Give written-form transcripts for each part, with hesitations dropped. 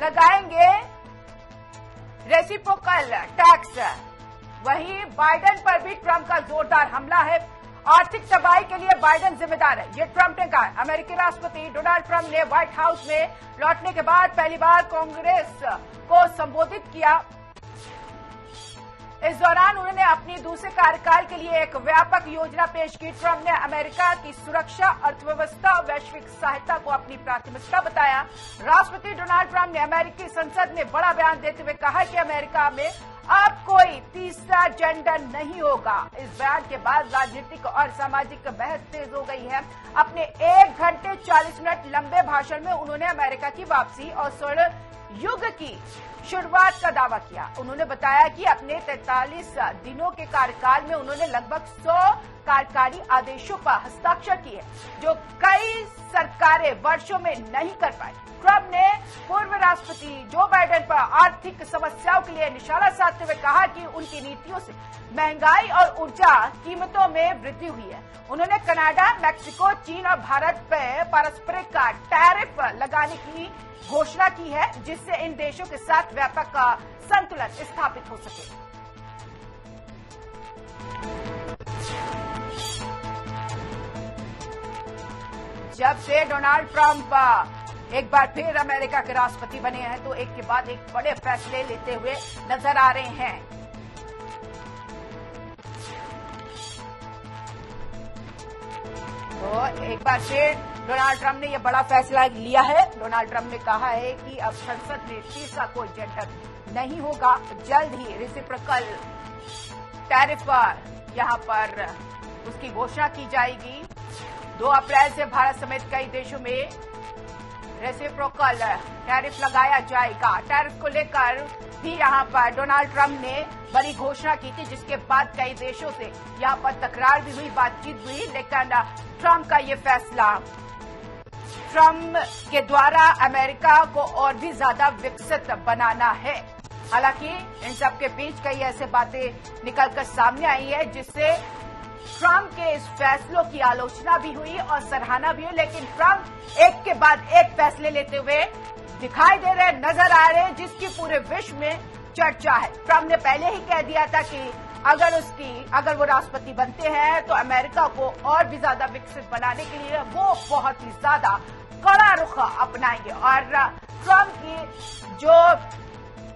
लगाएंगे reciprocal tax. वहीं Biden पर भी ट्रंप का जोरदार हमला है। आर्थिक तबाही के लिए बाइडेन जिम्मेदार है, ये ट्रंप ने कहा। अमेरिकी राष्ट्रपति डोनाल्ड ट्रंप ने व्हाइट हाउस में लौटने के बाद पहली बार कांग्रेस को संबोधित किया। इस दौरान उन्होंने अपनी दूसरे कार्यकाल के लिए एक व्यापक योजना पेश की। ट्रंप ने अमेरिका की सुरक्षा, अर्थव्यवस्था और वैश्विक सहायता को अपनी प्राथमिकता बताया। राष्ट्रपति डोनाल्ड ट्रंप ने अमेरिकी संसद में बड़ा बयान देते हुए कहा कि अमेरिका में अब कोई तीसरा जेंडर नहीं होगा। इस बयान के बाद राजनीतिक और सामाजिक बहस तेज हो गई है। अपने 1 घंटे 40 मिनट लंबे भाषण में उन्होंने अमेरिका की वापसी और स्वर्ण युग की शुरुआत का दावा किया। उन्होंने बताया कि अपने 43 दिनों के कार्यकाल में उन्होंने लगभग 100 कार्यकारी आदेशों पर हस्ताक्षर किए, जो कई सरकारें वर्षों में नहीं कर पाई। ट्रंप ने पूर्व राष्ट्रपति जो बाइडेन पर आर्थिक समस्याओं के लिए निशाना साधते हुए कहा कि उनकी नीतियों से महंगाई और ऊर्जा कीमतों में वृद्धि हुई है। उन्होंने कनाडा, मैक्सिको, चीन और भारत पर पारस्परिक टैरिफ लगाने की घोषणा की है, जिससे इन देशों के साथ व्यापक संतुलन स्थापित हो सके। जब से डोनाल्ड ट्रंप एक बार फिर अमेरिका के राष्ट्रपति बने हैं तो एक के बाद एक बड़े फैसले लेते हुए नजर आ रहे हैं। तो एक बार फिर डोनाल्ड ट्रंप ने यह बड़ा फैसला लिया है। डोनाल्ड ट्रंप ने कहा है कि अब संसद में तीसरा कोई जेंडर नहीं होगा। जल्द ही रेसिप्रोकल टैरिफ यहां पर उसकी घोषणा की जाएगी। 2 अप्रैल से भारत समेत कई देशों में रेसिप्रोकल टैरिफ लगाया जाएगा। टैरिफ को लेकर भी यहां पर डोनाल्ड ट्रंप ने बड़ी घोषणा की थी, जिसके बाद कई देशों से यहां पर तकरार भी हुई, बातचीत हुई। लेकिन ट्रंप का ये फैसला ट्रंप के द्वारा अमेरिका को और भी ज्यादा विकसित बनाना है। हालांकि इन सब के बीच कई ऐसे बातें निकलकर सामने आई है जिससे ट्रंप के इस फैसलों की आलोचना भी हुई और सराहना भी हुई। लेकिन ट्रंप एक के बाद एक फैसले लेते हुए दिखाई दे रहे, नजर आ रहे, जिसकी पूरे विश्व में चर्चा है। ट्रंप ने पहले ही कह दिया था कि अगर वो राष्ट्रपति बनते हैं तो अमेरिका को और भी ज्यादा विकसित बनाने के लिए वो बहुत ही ज्यादा कड़ा रुख अपनाएंगे। और ट्रंप की जो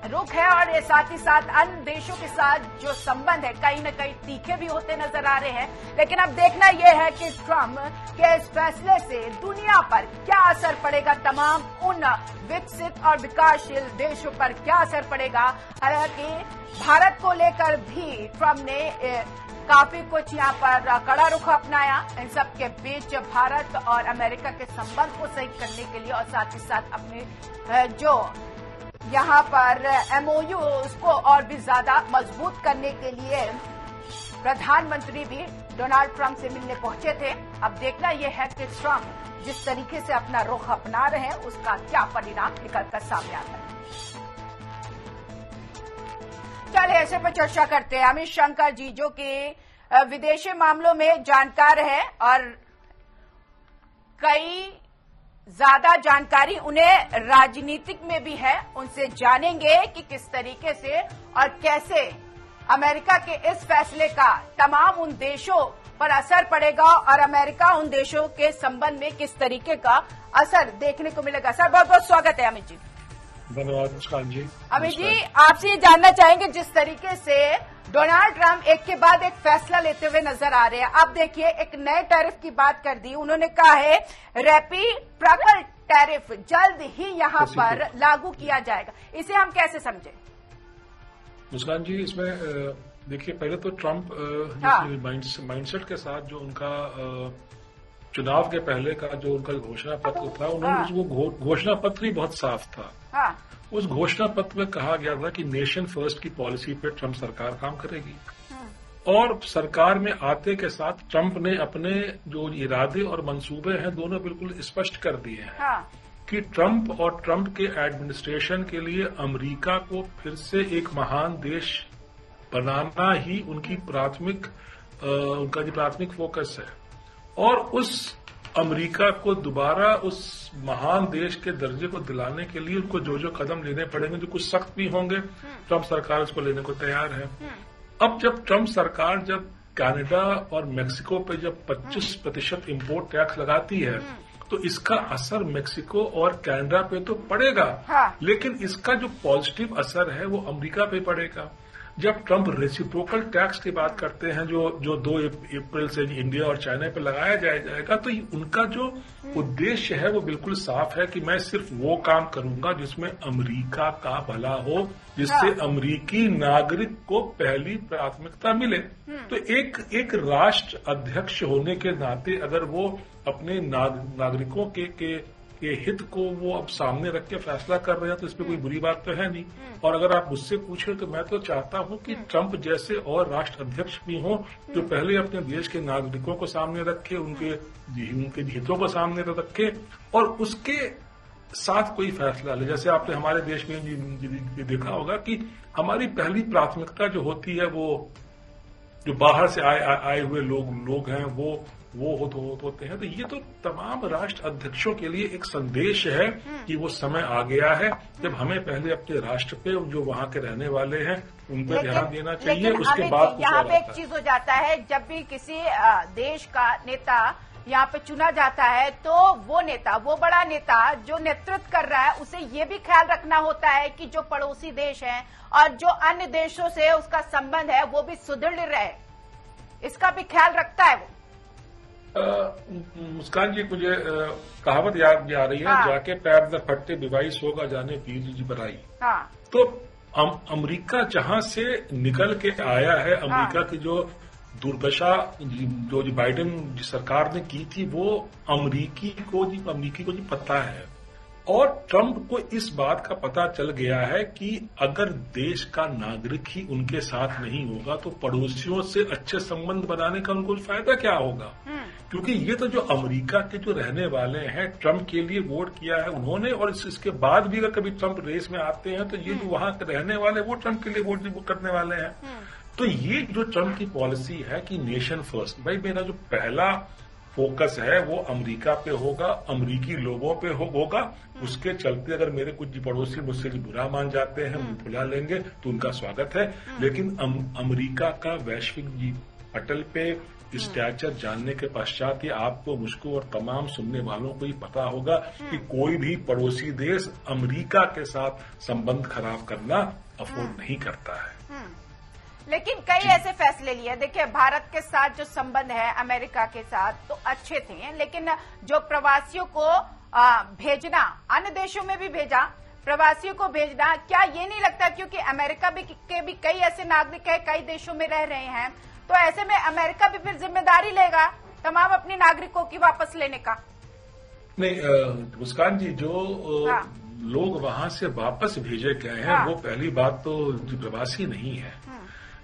रुख है और ये साथ ही साथ अन्य देशों के साथ जो संबंध है कहीं न कहीं तीखे भी होते नजर आ रहे हैं। लेकिन अब देखना यह है कि ट्रंप के इस फैसले से दुनिया पर क्या असर पड़ेगा, तमाम उन विकसित और विकासशील देशों पर क्या असर पड़ेगा। हालांकि भारत को लेकर भी ट्रंप ने काफी कुछ यहाँ पर कड़ा रुख अपनाया। इन सब के बीच भारत और अमेरिका के संबंध को सही करने के लिए और साथ ही साथ अपने जो यहाँ पर MOU उसको और भी ज्यादा मजबूत करने के लिए प्रधानमंत्री भी डोनाल्ड ट्रंप से मिलने पहुंचे थे। अब देखना यह है कि ट्रंप जिस तरीके से अपना रुख अपना रहे हैं उसका क्या परिणाम निकलकर सामने आता है। चलिए ऐसे पर चर्चा करते हैं। अमित शंकर जी जो कि विदेशी मामलों में जानकार है और कई ज्यादा जानकारी उन्हें राजनीतिक में भी है, उनसे जानेंगे कि किस तरीके से और कैसे अमेरिका के इस फैसले का तमाम उन देशों पर असर पड़ेगा और अमेरिका उन देशों के संबंध में किस तरीके का असर देखने को मिलेगा। सर बहुत बहुत स्वागत है अमित जी। धन्यवाद मुस्कान जी। अमित जी आपसे ये जानना चाहेंगे जिस तरीके से डोनाल्ड ट्रंप एक के बाद एक फैसला लेते हुए नजर आ रहे हैं। अब देखिए एक नए टैरिफ की बात कर दी उन्होंने, कहा है रेसिप्रोकल टैरिफ जल्द ही यहां पर लागू किया जाएगा। इसे हम कैसे समझें? मुस्कान जी इसमें देखिए पहले तो ट्रंप माइंडसेट के साथ जो उनका चुनाव के पहले का जो उनका घोषणा पत्र था, उन्होंने वो घोषणा पत्र ही बहुत साफ था। उस घोषणा पत्र में कहा गया था कि नेशन फर्स्ट की पॉलिसी पे ट्रंप सरकार काम करेगी। और सरकार में आते के साथ ट्रंप ने अपने जो इरादे और मंसूबे हैं दोनों बिल्कुल स्पष्ट कर दिए हैं कि ट्रंप और ट्रंप के एडमिनिस्ट्रेशन के लिए अमेरिका को फिर से एक महान देश बनाना ही उनका जो प्राथमिक फोकस है। और उस अमेरिका को दोबारा उस महान देश के दर्जे को दिलाने के लिए उनको जो जो कदम लेने पड़ेंगे, जो कुछ सख्त भी होंगे, ट्रंप सरकार उसको लेने को तैयार है। अब जब ट्रंप सरकार जब कनाडा और मेक्सिको पे जब 25% इम्पोर्ट टैक्स लगाती है, तो इसका असर मेक्सिको और कनाडा पे तो पड़ेगा, लेकिन इसका जो पॉजिटिव असर है वो अमेरिका पे पड़ेगा। जब ट्रंप रेसिप्रोकल टैक्स की बात करते हैं जो 2 अप्रैल से इंडिया और चाइना पे लगाया जाएगा, तो उनका जो उद्देश्य है वो बिल्कुल साफ है कि मैं सिर्फ वो काम करूंगा जिसमें अमेरिका का भला हो, जिससे अमेरिकी नागरिक को पहली प्राथमिकता मिले। तो एक राष्ट्र अध्यक्ष होने के नाते अगर वो अपने नागरिकों के हित को वो अब सामने रख के फैसला कर रहे हैं तो इसमें कोई बुरी बात तो है नहीं। और अगर आप मुझसे पूछे तो मैं तो चाहता हूं कि ट्रंप जैसे और राष्ट्र अध्यक्ष भी हों जो पहले अपने देश के नागरिकों को सामने रखे, उनके हितों को सामने रखे और उसके साथ कोई फैसला ले। जैसे आपने हमारे देश में देखा होगा कि हमारी पहली प्राथमिकता जो होती है वो जो बाहर से आए हुए लोग हैं वो होते हैं। तो ये तो तमाम राष्ट्र अध्यक्षों के लिए एक संदेश है कि वो समय आ गया है जब हमें पहले अपने राष्ट्र पे जो वहाँ के रहने वाले हैं उन पर ध्यान देना चाहिए। उसके बाद यहाँ पे एक चीज हो जाता है, जब भी किसी देश का नेता यहाँ पे चुना जाता है तो वो नेता, वो बड़ा नेता जो नेतृत्व कर रहा है, उसे ये भी ख्याल रखना होता है कि जो पड़ोसी देश हैं और जो अन्य देशों से उसका संबंध है वो भी सुदृढ़ रहे, इसका भी ख्याल रखता है वो। मुस्कान जी, मुझे कहावत याद आ रही है, जाके पैर न फटते डिवाइस होगा जाने पीर जी बराई। तो अमेरिका जहां से निकल के आया है, अमेरिका की जो दुर्दशा जो बाइडेन सरकार ने की थी वो अमेरिकी को जी पता है। और ट्रंप को इस बात का पता चल गया है कि अगर देश का नागरिक ही उनके साथ नहीं होगा तो पड़ोसियों से अच्छे संबंध बनाने का उनको फायदा क्या होगा। क्योंकि ये तो जो अमेरिका के जो रहने वाले हैं ट्रंप के लिए वोट किया है उन्होंने, और इसके बाद भी अगर कभी ट्रंप रेस में आते हैं तो ये जो वहां के रहने वाले वो ट्रंप के लिए वोट करने वाले हैं। तो ये जो ट्रंप की पॉलिसी है कि नेशन फर्स्ट, भाई मेरा जो पहला फोकस है वो अमेरिका पे होगा, अमेरिकी लोगों पे होगा। उसके चलते अगर मेरे कुछ पड़ोसी मुझसे बुरा मान जाते हैं, बुला लेंगे तो उनका स्वागत है, लेकिन अमेरिका का वैश्विक पटल पे स्टैचर जानने के पश्चात ही आपको, मुझको और तमाम सुनने वालों को ही पता होगा कि कोई भी पड़ोसी देश अमेरिका के साथ संबंध खराब करना अफोर्ड नहीं करता है। लेकिन कई ऐसे फैसले लिए, देखिए भारत के साथ जो संबंध है अमेरिका के साथ तो अच्छे थे, लेकिन जो प्रवासियों को भेजना, अन्य देशों में भी भेजा, प्रवासियों को भेजना, क्या ये नहीं लगता क्योंकि अमेरिका के भी कई ऐसे नागरिक है कई देशों में रह रहे हैं, तो ऐसे में अमेरिका भी फिर जिम्मेदारी लेगा तमाम अपने नागरिकों की वापस लेने का? नहीं मुस्कान जी, जो लोग वहां से वापस भेजे गए हैं वो पहली बात तो प्रवासी नहीं है।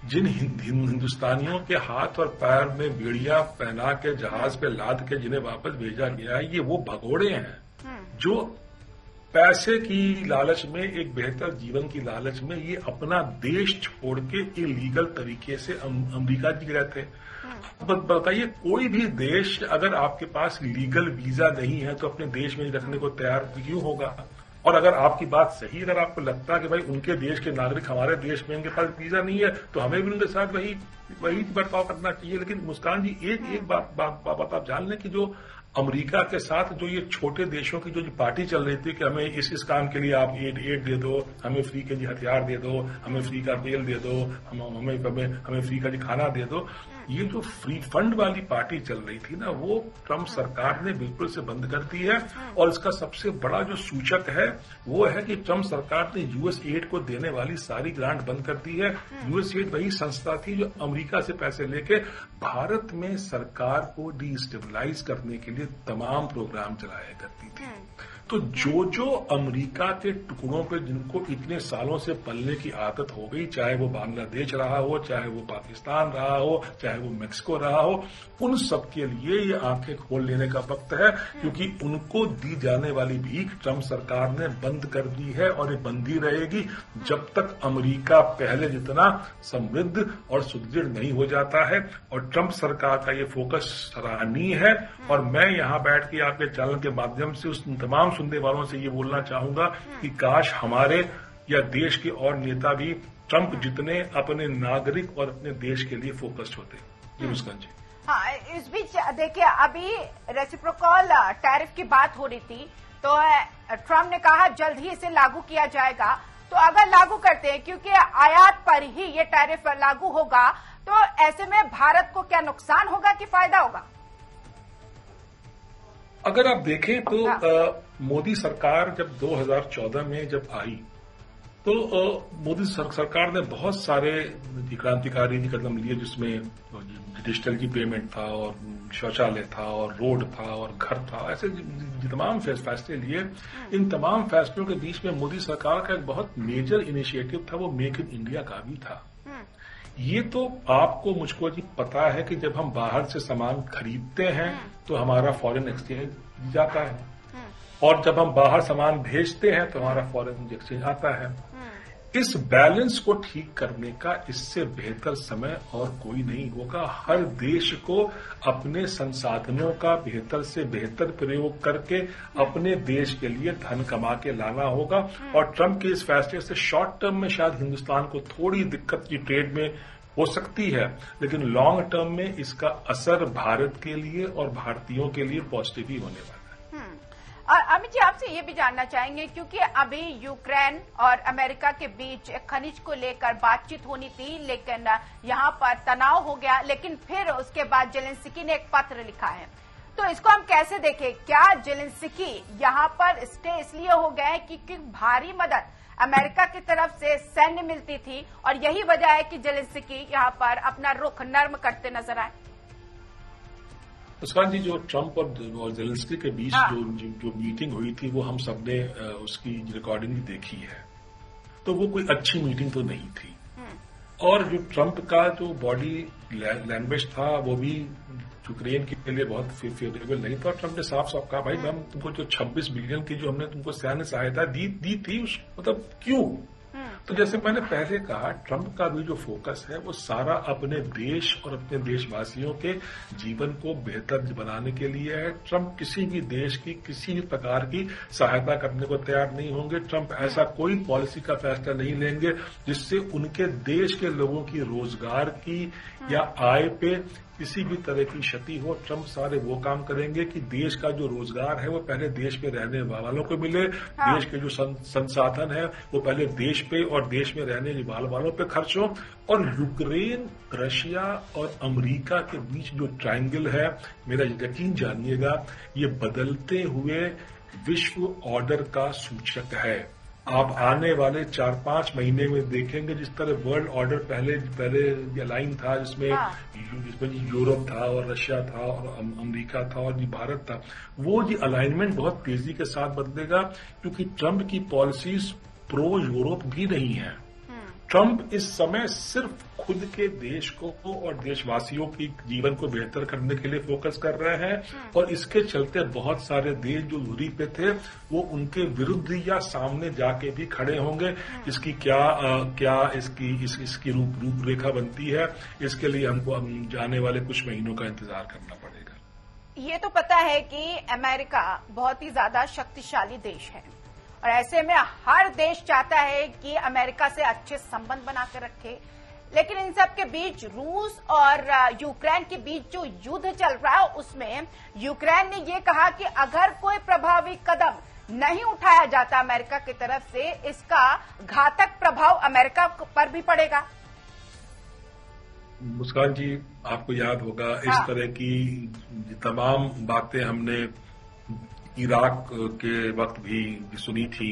जिन हिंदुस्तानियों के हाथ और पैर में बेड़ियां पहना के जहाज पे लाद के जिन्हें वापस भेजा गया है, ये वो भगोड़े हैं जो पैसे की लालच में, एक बेहतर जीवन की लालच में ये अपना देश छोड़ के इलीगल तरीके से अमेरिका जी गए थे। बताइए, कोई भी देश अगर आपके पास लीगल वीजा नहीं है तो अपने देश में रखने को तैयार क्यों होगा? और अगर आपकी बात सही, अगर आपको लगता है कि भाई उनके देश के नागरिक हमारे देश में, उनके पास वीजा नहीं है तो हमें भी उनके साथ वही बर्ताव करना चाहिए। लेकिन मुस्कान जी, एक बात आप जान लें कि जो अमेरिका के साथ जो ये छोटे देशों की जो पार्टी चल रही थी कि हमें इस काम के लिए आप एड दे दो, हमें फ्री के हथियार दे दो, हमें फ्री का तेल दे दो, हमें फ्री का खाना दे दो, ये जो फ्री फंड वाली पार्टी चल रही थी ना, वो ट्रंप सरकार ने बिल्कुल से बंद कर दी है। और इसका सबसे बड़ा जो सूचक है वो है कि ट्रंप सरकार ने यूएस एड को देने वाली सारी ग्रांट बंद कर दी है। यूएस एड वही संस्था थी जो अमेरिका से पैसे लेके भारत में सरकार को डिस्टेबलाइज करने के लिए तमाम प्रोग्राम चलाया करती थी। तो जो अमेरिका के टुकड़ों पे जिनको इतने सालों से पलने की आदत हो गई, चाहे वो बांग्लादेश रहा हो, चाहे वो पाकिस्तान रहा हो, चाहे वो मेक्सिको रहा हो, उन सब के लिए ये आंखें खोल लेने का वक्त है, क्योंकि उनको दी जाने वाली भीख ट्रंप सरकार ने बंद कर दी है और ये बंदी रहेगी जब तक अमेरिका पहले जितना समृद्ध और सुदृढ़ नहीं हो जाता है। और ट्रंप सरकार का ये फोकस सराहनीय है। और मैं यहां बैठ के आपके चैनल के माध्यम से उस तमाम सुनने वालों से ये बोलना चाहूंगा कि काश हमारे या देश के और नेता भी ट्रंप जितने अपने नागरिक और अपने देश के लिए फोकस्ड होते। जी मुस्कान जी। हाँ, इस बीच देखिए अभी रेसिप्रोकल टैरिफ की बात हो रही थी, तो ट्रंप ने कहा जल्द ही इसे लागू किया जाएगा। तो अगर लागू करते हैं, क्योंकि आयात पर ही ये टैरिफ लागू होगा, तो ऐसे में भारत को क्या नुकसान होगा कि फायदा होगा? अगर आप देखें तो मोदी सरकार जब 2014 में जब आई तो मोदी सरकार ने बहुत सारे क्रांतिकारी कदम लिए, जिसमें डिजिटल की पेमेंट था और शौचालय था और रोड था और घर था, ऐसे तमाम फैसले लिए। इन तमाम फैसलों के बीच में मोदी सरकार का एक बहुत मेजर इनिशिएटिव था, वो मेक इन इंडिया का भी था। ये तो आपको मुझको जी पता है कि जब हम बाहर से सामान खरीदते हैं तो हमारा फॉरेन एक्सचेंज जाता है, और जब हम बाहर सामान भेजते हैं तो हमारा फॉरेन एक्सचेंज आता है। इस बैलेंस को ठीक करने का इससे बेहतर समय और कोई नहीं होगा। हर देश को अपने संसाधनों का बेहतर से बेहतर प्रयोग करके अपने देश के लिए धन कमा के लाना होगा। और ट्रंप के इस फैसले से शॉर्ट टर्म में शायद हिंदुस्तान को थोड़ी दिक्कत की ट्रेड में हो सकती है, लेकिन लॉन्ग टर्म में इसका असर भारत के लिए और भारतीयों के लिए पॉजिटिव ही होने वाला है। और अमित जी, आपसे ये भी जानना चाहेंगे, क्योंकि अभी यूक्रेन और अमेरिका के बीच खनिज को लेकर बातचीत होनी थी, लेकिन यहाँ पर तनाव हो गया, लेकिन फिर उसके बाद जेलेंस्की ने एक पत्र लिखा है। तो इसको हम कैसे देखें? क्या जेलेंस्की यहाँ पर स्टे इसलिए हो गए हैं क्योंकि भारी मदद अमेरिका की तरफ से सैन्य मिलती थी, और यही वजह है कि जेलेंस्की यहाँ पर अपना रुख नर्म करते नजर आए? मुस्कान जी, जो ट्रंप और जेलेंस्की के बीच जो मीटिंग हुई थी, वो हम सबने उसकी रिकॉर्डिंग भी देखी है। तो वो कोई अच्छी मीटिंग तो नहीं थी। और जो ट्रंप का जो बॉडी लैंग्वेज था वो भी यूक्रेन के लिए बहुत फेवरेबल नहीं था। ट्रंप ने साफ साफ कहा, भाई हम तुमको जो 26 बिलियन की जो हमने तुमको सैन्य सहायता दी थी, मतलब क्यों? तो जैसे मैंने पहले कहा, ट्रंप का भी जो फोकस है वो सारा अपने देश और अपने देशवासियों के जीवन को बेहतर बनाने के लिए है। ट्रंप किसी भी देश की किसी भी प्रकार की सहायता करने को तैयार नहीं होंगे। ट्रंप ऐसा कोई पॉलिसी का फैसला नहीं लेंगे जिससे उनके देश के लोगों की रोजगार की या आय पे किसी भी तरह की क्षति हो। ट्रंप सारे वो काम करेंगे कि देश का जो रोजगार है वो पहले देश में रहने वालों को मिले, देश के जो संसाधन है वो पहले देश पे और देश में रहने वालों पे खर्च हो। और यूक्रेन, रशिया और अमेरिका के बीच जो ट्रायंगल है, मेरा यकीन जानिएगा, ये बदलते हुए विश्व ऑर्डर का सूचक है। आप आने वाले 4-5 महीने में देखेंगे जिस तरह वर्ल्ड ऑर्डर पहले लाइन था, जिसमें यूरोप था और रशिया था और अमेरिका था और भारत था, वो जी अलाइनमेंट बहुत तेजी के साथ बदलेगा, क्योंकि ट्रंप की पॉलिसीज प्रो यूरोप भी नहीं है। ट्रंप इस समय सिर्फ खुद के देश को और देशवासियों की जीवन को बेहतर करने के लिए फोकस कर रहे हैं, और इसके चलते बहुत सारे देश जो दूरी पे थे वो उनके विरुद्ध या सामने जाके भी खड़े होंगे। इसकी क्या इसकी रूपरेखा बनती है, इसके लिए हमको जाने वाले कुछ महीनों का इंतजार करना पड़ेगा। ये तो पता है कि अमेरिका बहुत ही ज्यादा शक्तिशाली देश है, और ऐसे में हर देश चाहता है कि अमेरिका से अच्छे संबंध बनाकर रखे। लेकिन इन सब के बीच रूस और यूक्रेन के बीच जो युद्ध चल रहा है, उसमें यूक्रेन ने ये कहा कि अगर कोई प्रभावी कदम नहीं उठाया जाता अमेरिका की तरफ से, इसका घातक प्रभाव अमेरिका पर भी पड़ेगा। मुस्कान जी, आपको याद होगा इस तरह की तमाम बातें हमने इराक के वक्त भी सुनी थी,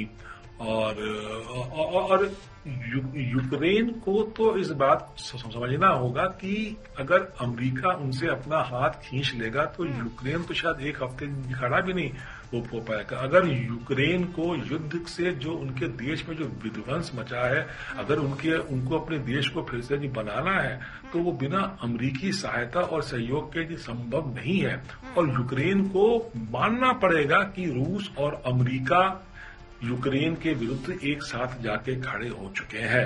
और यूक्रेन को तो इस बात समझना होगा कि अगर अमेरिका उनसे अपना हाथ खींच लेगा तो यूक्रेन तो शायद एक हफ्ते खड़ा भी नहीं। हो पाएगा। अगर यूक्रेन को युद्ध से जो उनके देश में जो विध्वंस मचा है, अगर उनको अपने देश को फिर से बनाना है, तो वो बिना अमेरिकी सहायता और सहयोग के संभव नहीं है। और यूक्रेन को मानना पड़ेगा कि रूस और अमेरिका यूक्रेन के विरुद्ध एक साथ जाके खड़े हो चुके हैं।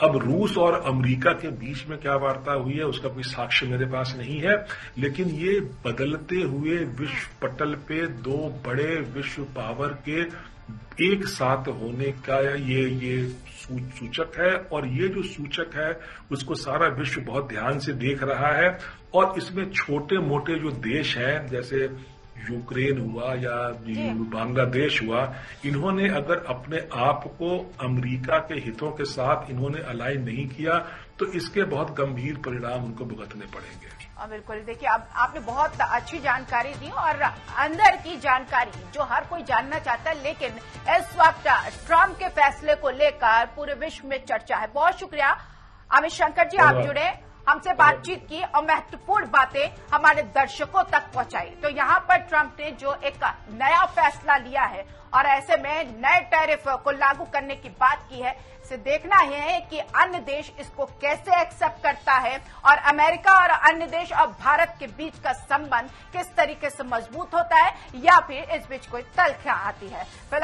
अब रूस और अमेरिका के बीच में क्या वार्ता हुई है उसका कोई साक्ष्य मेरे पास नहीं है, लेकिन ये बदलते हुए विश्व पटल पे दो बड़े विश्व पावर के एक साथ होने का ये सूचक है। और ये जो सूचक है उसको सारा विश्व बहुत ध्यान से देख रहा है। और इसमें छोटे मोटे जो देश हैं, जैसे यूक्रेन हुआ या बांग्लादेश हुआ, इन्होंने अगर अपने आप को अमेरिका के हितों के साथ इन्होंने अलाइन नहीं किया तो इसके बहुत गंभीर परिणाम उनको भुगतने पड़ेंगे। बिल्कुल, देखिए अब आपने बहुत अच्छी जानकारी दी और अंदर की जानकारी जो हर कोई जानना चाहता है, लेकिन इस वक्त ट्रंप के फैसले को लेकर पूरे विश्व में चर्चा है। बहुत शुक्रिया अमित शंकर जी, आप जुड़े, हमसे बातचीत की और महत्वपूर्ण बातें हमारे दर्शकों तक पहुंचाई। तो यहाँ पर ट्रंप ने जो एक नया फैसला लिया है और ऐसे में नए टैरिफ को लागू करने की बात की है, इसे देखना है कि अन्य देश इसको कैसे एक्सेप्ट करता है और अमेरिका और अन्य देश और भारत के बीच का संबंध किस तरीके से मजबूत होता है या फिर इस बीच कोई तलखियां आती है। फिलहाल